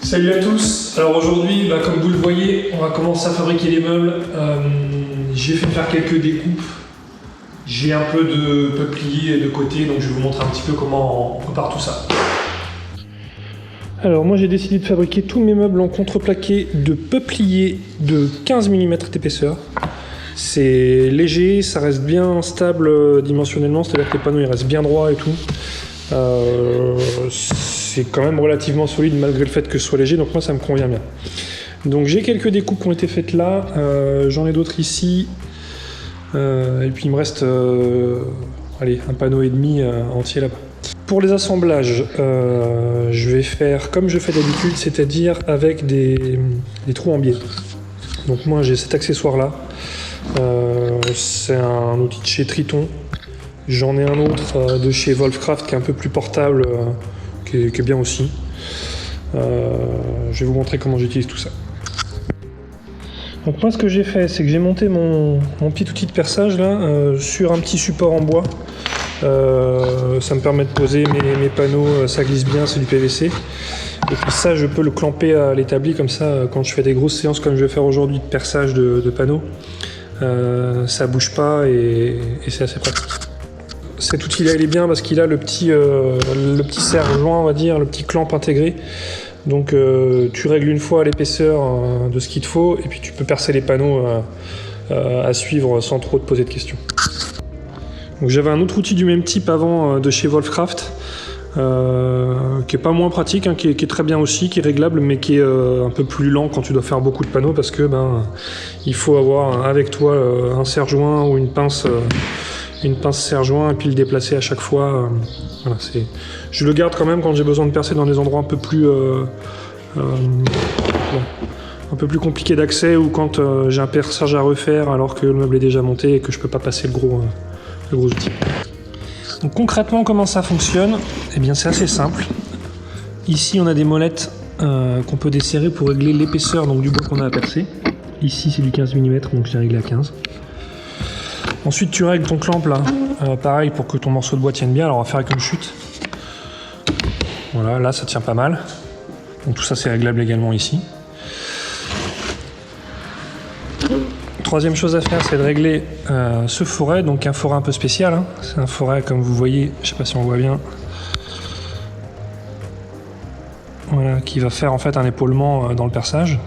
Salut à tous. Alors aujourd'hui, comme vous le voyez, on va commencer à fabriquer les meubles. J'ai fait faire quelques découpes. J'ai un peu de peuplier de côté, donc je vais vous montrer un petit peu comment on prépare tout ça. Alors moi j'ai décidé de fabriquer tous mes meubles en contreplaqué de peuplier de 15 mm d'épaisseur. C'est léger, ça reste bien stable dimensionnellement, c'est-à-dire que les panneaux ils restent bien droits et tout. C'est quand même relativement solide malgré le fait que ce soit léger, donc moi ça me convient bien. Donc j'ai quelques découpes qui ont été faites là, j'en ai d'autres ici, et puis il me reste un panneau et demi entier là-bas. Pour les assemblages, je vais faire comme je fais d'habitude, c'est-à-dire avec des trous en biais. Donc moi j'ai cet accessoire là, c'est un outil de chez Triton. J'en ai un autre de chez Wolfcraft qui est un peu plus portable, qui est bien aussi. Je vais vous montrer comment j'utilise tout ça. Donc moi ce que j'ai fait, c'est que j'ai monté mon petit outil de perçage là sur un petit support en bois. Ça me permet de poser mes panneaux, ça glisse bien, c'est du PVC. Et puis ça je peux le clamper à l'établi comme ça quand je fais des grosses séances comme je vais faire aujourd'hui de perçage de panneaux. Ça bouge pas et c'est assez pratique. Cet outil là il est bien parce qu'il a le petit serre-joint, on va dire, le petit clamp intégré. Donc tu règles une fois l'épaisseur de ce qu'il te faut et puis tu peux percer les panneaux à suivre sans trop te poser de questions. Donc j'avais un autre outil du même type avant de chez Wolfcraft qui est pas moins pratique, qui est très bien aussi, qui est réglable mais qui est un peu plus lent quand tu dois faire beaucoup de panneaux parce que il faut avoir avec toi un serre-joint ou une pince serre-joint et puis le déplacer à chaque fois. Voilà, je le garde quand même quand j'ai besoin de percer dans des endroits un peu plus compliqués d'accès ou quand j'ai un perçage à refaire alors que le meuble est déjà monté et que je peux pas passer le gros outil. Donc concrètement comment ça fonctionne? Eh bien c'est assez simple. Ici on a des molettes qu'on peut desserrer pour régler l'épaisseur du bois qu'on a à percer. Ici c'est du 15 mm donc j'ai réglé à 15. Ensuite tu règles ton clamp là, pareil pour que ton morceau de bois tienne bien. Alors on va faire avec une chute. Voilà, là ça tient pas mal. Donc tout ça c'est réglable également ici. Troisième chose à faire, c'est de régler ce foret, donc un foret un peu spécial. C'est un foret comme vous voyez, je sais pas si on voit bien. Voilà, qui va faire en fait un épaulement dans le perçage.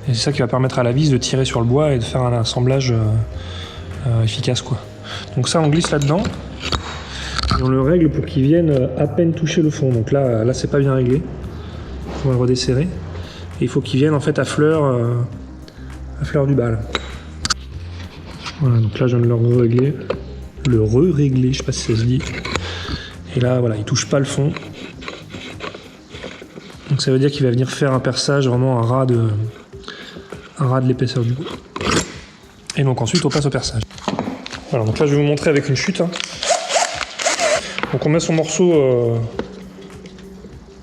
Et c'est ça qui va permettre à la vis de tirer sur le bois et de faire un assemblage efficace quoi. Donc ça on glisse là-dedans et on le règle pour qu'il vienne à peine toucher le fond. Donc là c'est pas bien réglé. On va le redesserrer. Et il faut qu'il vienne en fait à fleur du bas là. Voilà, donc là je viens de le re-régler, je sais pas si ça se dit. Et là voilà, il touche pas le fond. Donc ça veut dire qu'il va venir faire un perçage vraiment un ras de l'épaisseur du bois. Et donc ensuite on passe au perçage. Voilà, donc là je vais vous montrer avec une chute. Donc on met son morceau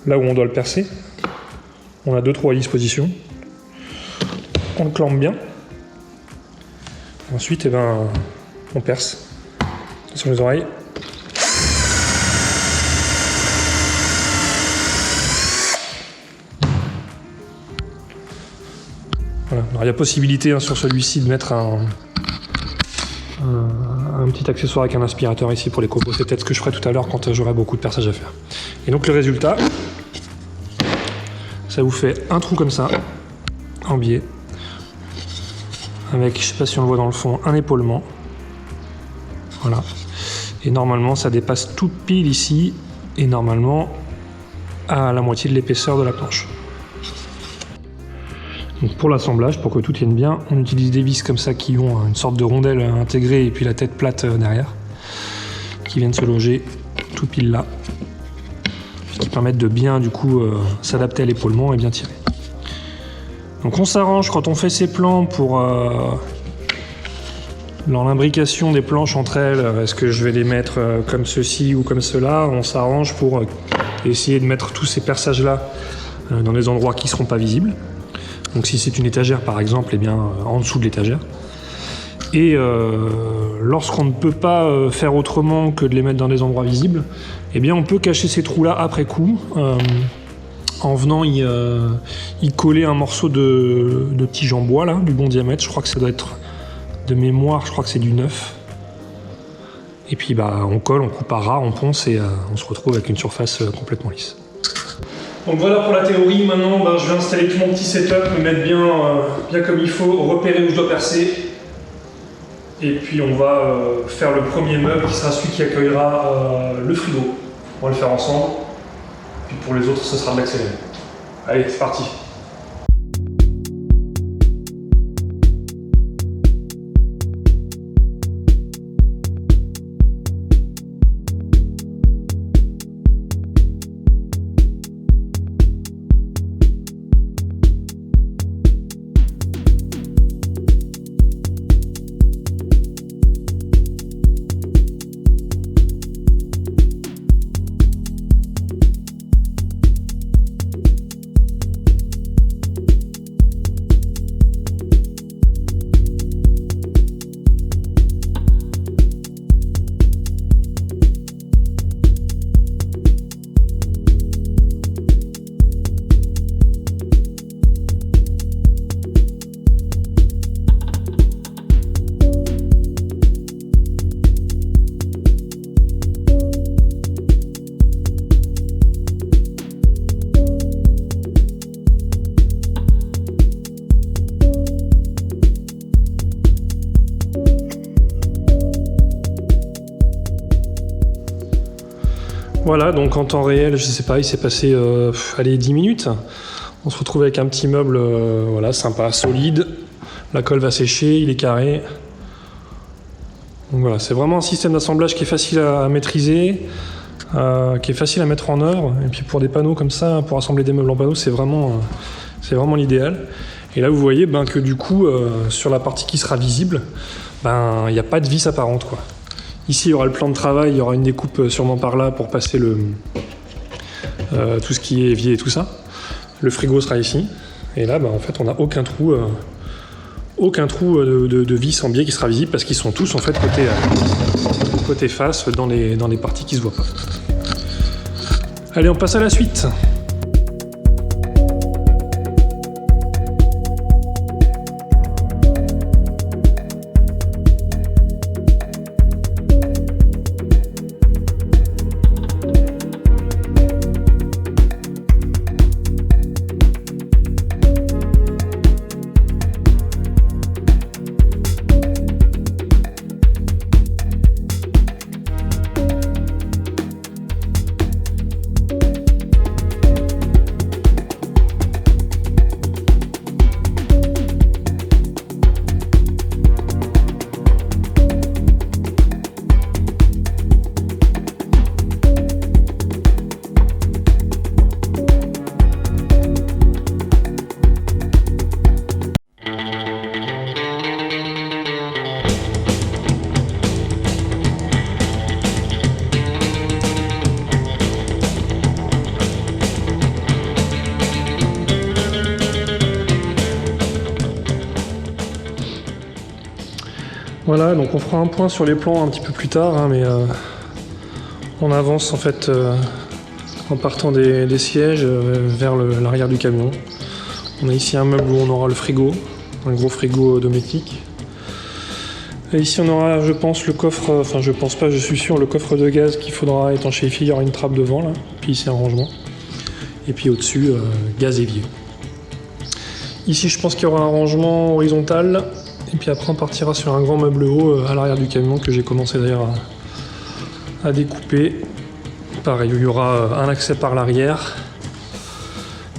là où on doit le percer. On a 2 trous à disposition. On le clampe bien. Ensuite, on perce sur les oreilles. Voilà. Alors, il y a possibilité sur celui-ci de mettre un petit accessoire avec un aspirateur ici pour les copeaux. C'est peut-être ce que je ferai tout à l'heure quand j'aurai beaucoup de perçage à faire. Et donc le résultat, ça vous fait un trou comme ça, en biais. Avec, je sais pas si on le voit dans le fond, un épaulement. Voilà. Et normalement, ça dépasse tout pile ici. Et normalement, à la moitié de l'épaisseur de la planche. Donc pour l'assemblage, pour que tout tienne bien, on utilise des vis comme ça qui ont une sorte de rondelle intégrée et puis la tête plate derrière. Qui viennent se loger tout pile là. Qui permettent de bien, du coup, s'adapter à l'épaulement et bien tirer. Donc on s'arrange quand on fait ces plans pour dans l'imbrication des planches entre elles. Est-ce que je vais les mettre comme ceci ou comme cela? On s'arrange pour essayer de mettre tous ces perçages là dans des endroits qui ne seront pas visibles. Donc si c'est une étagère par exemple, eh bien en dessous de l'étagère. Et lorsqu'on ne peut pas faire autrement que de les mettre dans des endroits visibles, eh bien on peut cacher ces trous là après coup En venant, il collait un morceau de tige en bois, là, du bon diamètre. Je crois que ça doit être de mémoire, je crois que c'est du 9. Et puis bah, on colle, on coupe à ras, on ponce et on se retrouve avec une surface complètement lisse. Donc voilà pour la théorie. Maintenant, je vais installer tout mon petit setup, me mettre bien comme il faut, repérer où je dois percer. Et puis on va faire le premier meuble qui sera celui qui accueillera le frigo. On va le faire ensemble. Puis pour les autres, ce sera de l'accéléré. Allez, c'est parti. Voilà, donc en temps réel, je sais pas, il s'est passé 10 minutes. On se retrouve avec un petit meuble voilà, sympa, solide. La colle va sécher, il est carré. Donc voilà, c'est vraiment un système d'assemblage qui est facile à maîtriser, qui est facile à mettre en œuvre. Et puis pour des panneaux comme ça, pour assembler des meubles en panneaux, c'est vraiment l'idéal. Et là, vous voyez que du coup, sur la partie qui sera visible, il n'y a pas de vis apparente, quoi. Ici, il y aura le plan de travail, il y aura une découpe sûrement par là pour passer tout ce qui est évier et tout ça. Le frigo sera ici. Et là, en fait, on n'a aucun trou de vis en biais qui sera visible parce qu'ils sont tous en fait côté face dans les parties qui se voient pas. Allez, on passe à la suite. Voilà, donc on fera un point sur les plans un petit peu plus tard, mais on avance en fait en partant des sièges vers l'arrière du camion. On a ici un meuble où on aura le frigo, un gros frigo domestique. Et ici on aura, je pense, le coffre, enfin je pense pas, je suis sûr, le coffre de gaz qu'il faudra étanchéifier. Il y aura une trappe devant là, puis ici un rangement. Et puis au-dessus, gaz évier. Ici je pense qu'il y aura un rangement horizontal. Et puis après on partira sur un grand meuble haut à l'arrière du camion que j'ai commencé d'ailleurs à découper. Pareil, il y aura un accès par l'arrière.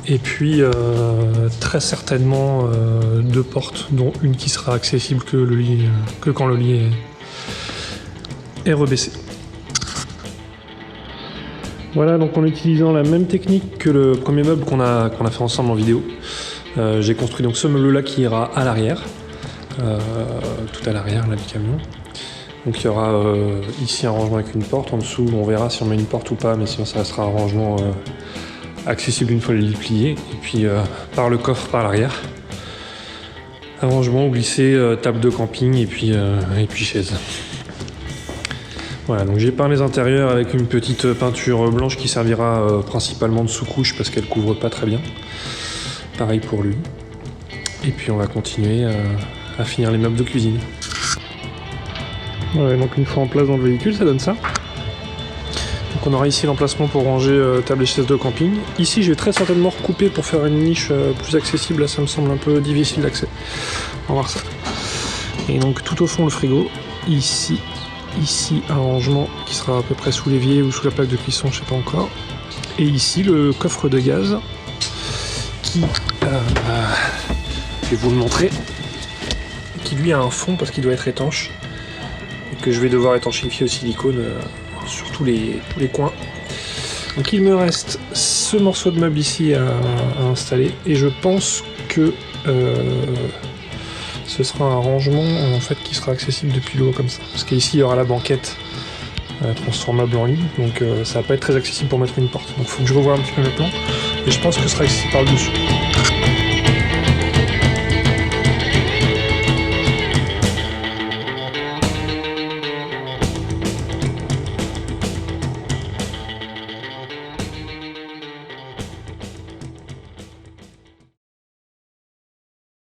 Et puis très certainement deux portes, dont une qui sera accessible que quand le lit est rebaissé. Voilà, donc en utilisant la même technique que le premier meuble qu'on a fait ensemble en vidéo, j'ai construit donc ce meuble-là qui ira à l'arrière, tout à l'arrière là, du camion. Donc il y aura ici un rangement avec une porte, en dessous on verra si on met une porte ou pas, mais sinon ça sera un rangement accessible une fois le lit plié, et puis par le coffre par l'arrière. Un rangement où glisser table de camping et puis chaise. Voilà, donc j'ai peint les intérieurs avec une petite peinture blanche qui servira principalement de sous-couche parce qu'elle couvre pas très bien. Pareil pour lui. Et puis on va continuer à finir les meubles de cuisine. Ouais, donc une fois en place dans le véhicule, ça donne ça. Donc on aura ici l'emplacement pour ranger table et chaise de camping. Ici, je vais très certainement recouper pour faire une niche plus accessible. Là, ça me semble un peu difficile d'accès. On va voir ça. Et donc tout au fond, le frigo. Ici, un rangement qui sera à peu près sous l'évier ou sous la plaque de cuisson, je sais pas encore. Et ici, le coffre de gaz qui, je vais vous le montrer, qui lui a un fond parce qu'il doit être étanche et que je vais devoir étanchéifier au silicone sur tous les coins. Donc il me reste ce morceau de meuble ici à installer et je pense que ce sera un rangement en fait qui sera accessible depuis le haut comme ça. Parce qu'ici il y aura la banquette transformable en lit, donc ça va pas être très accessible pour mettre une porte. Donc il faut que je revoie un petit peu mes plans et je pense que ce sera accessible par le dessus.